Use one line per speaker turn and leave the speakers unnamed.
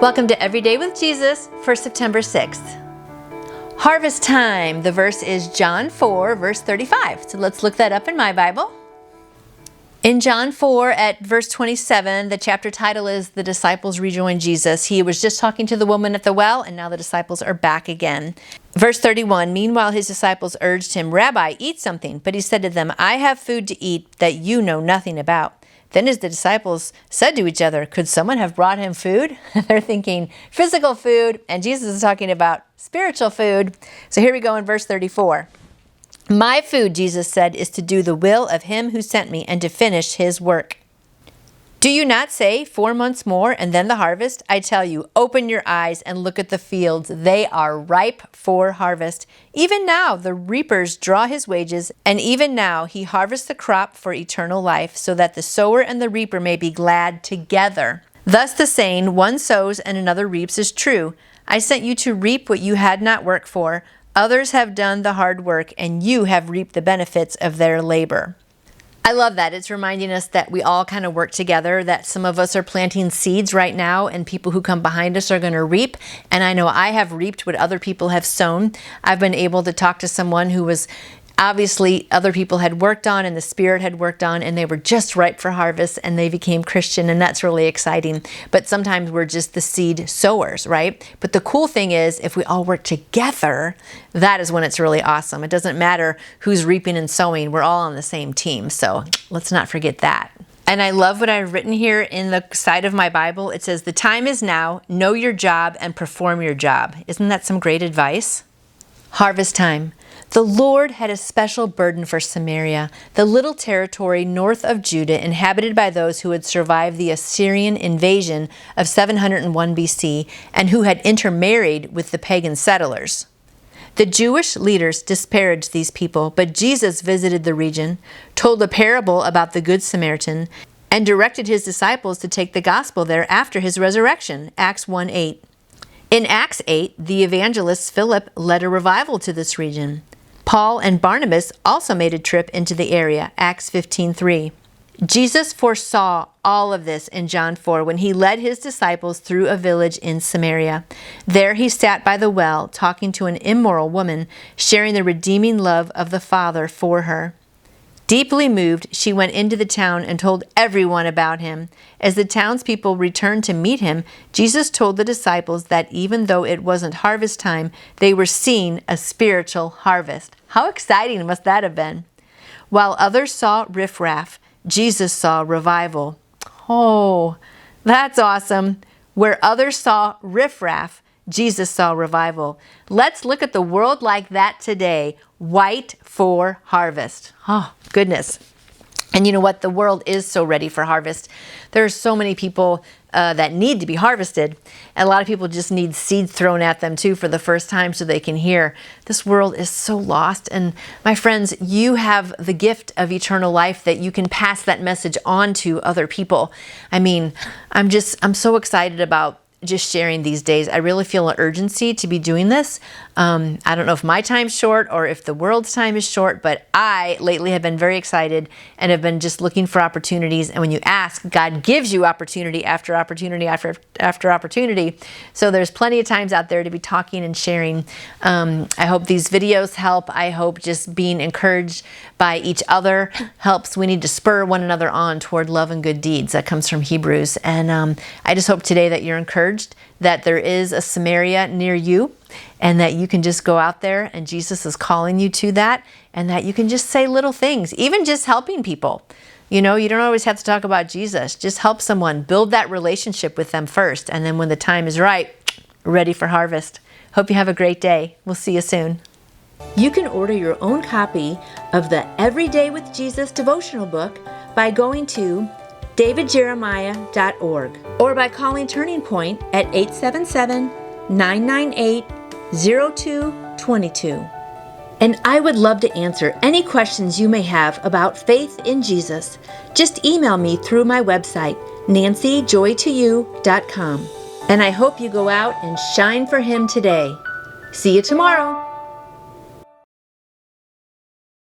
Welcome to Everyday with Jesus for September 6th. Harvest time. The verse is John 4, verse 35. So let's look that up in my Bible. In John 4 at verse 27, the chapter title is The Disciples Rejoin Jesus. He was just talking to the woman at the well, and now the disciples are back again. Verse 31, meanwhile his disciples urged him, Rabbi, eat something. But he said to them, I have food to eat that you know nothing about. Then his disciples said to each other, could someone have brought him food? They're thinking physical food, and Jesus is talking about spiritual food. So here we go in verse 34. My food, Jesus said, is to do the will of him who sent me and to finish his work. Do you not say 4 months more and then the harvest? I tell you, open your eyes and look at the fields. They are ripe for harvest. Even now the reapers draw his wages, and even now he harvests the crop for eternal life, so that the sower and the reaper may be glad together. Thus the saying, one sows and another reaps, is true. I sent you to reap what you had not worked for. Others have done the hard work, and you have reaped the benefits of their labor. I love that. It's reminding us that we all kind of work together, that some of us are planting seeds right now, and people who come behind us are going to reap. And I know I have reaped what other people have sown. I've been able to talk to someone who was obviously other people had worked on and the Spirit had worked on, and they were just ripe for harvest, and they became Christian, and that's really exciting. But sometimes we're just the seed sowers, right? But the cool thing is, if we all work together, that is when it's really awesome. It doesn't matter who's reaping and sowing. We're all on the same team, so let's not forget that. And I love what I've written here in the side of my Bible. It says, the time is now, know your job and perform your job. Isn't that some great advice? Harvest time. The Lord had a special burden for Samaria, the little territory north of Judah inhabited by those who had survived the Assyrian invasion of 701 BC and who had intermarried with the pagan settlers. The Jewish leaders disparaged these people, but Jesus visited the region, told a parable about the Good Samaritan, and directed his disciples to take the gospel there after his resurrection, Acts 1:8. In Acts 8, the evangelist Philip led a revival to this region. Paul and Barnabas also made a trip into the area, Acts 15:3. Jesus foresaw all of this in John 4 when he led his disciples through a village in Samaria. There he sat by the well, talking to an immoral woman, sharing the redeeming love of the Father for her. Deeply moved, she went into the town and told everyone about him. As the townspeople returned to meet him, Jesus told the disciples that even though it wasn't harvest time, they were seeing a spiritual harvest. How exciting must that have been? While others saw riffraff, Jesus saw revival. Oh, that's awesome. Where others saw riffraff, Jesus saw revival. Let's look at the world like that today. White for harvest. Oh, goodness. And you know what? The world is so ready for harvest. There are so many people that need to be harvested. And a lot of people just need seeds thrown at them too for the first time so they can hear. This world is so lost. And my friends, you have the gift of eternal life that you can pass that message on to other people. I mean, I'm so excited about just sharing these days. I really feel an urgency to be doing this. I don't know if my time's short or if the world's time is short, but I lately have been very excited and have been just looking for opportunities. And when you ask, God gives you opportunity after opportunity after opportunity. So there's plenty of times out there to be talking and sharing. I hope these videos help. I hope just being encouraged by each other helps. We need to spur one another on toward love and good deeds. That comes from Hebrews. And I just hope today that you're encouraged, that there is a Samaria near you, and that you can just go out there and Jesus is calling you to that, and that you can just say little things, even just helping people. You know, you don't always have to talk about Jesus. Just help someone, build that relationship with them first, and then when the time is right, ready for harvest. Hope you have a great day. We'll see you soon. You can order your own copy of the Everyday with Jesus devotional book by going to davidjeremiah.org or by calling Turning Point at 877-998-0222. And I would love to answer any questions you may have about faith in Jesus. Just email me through my website, nancyjoytoyou.com. And I hope you go out and shine for Him today. See you tomorrow.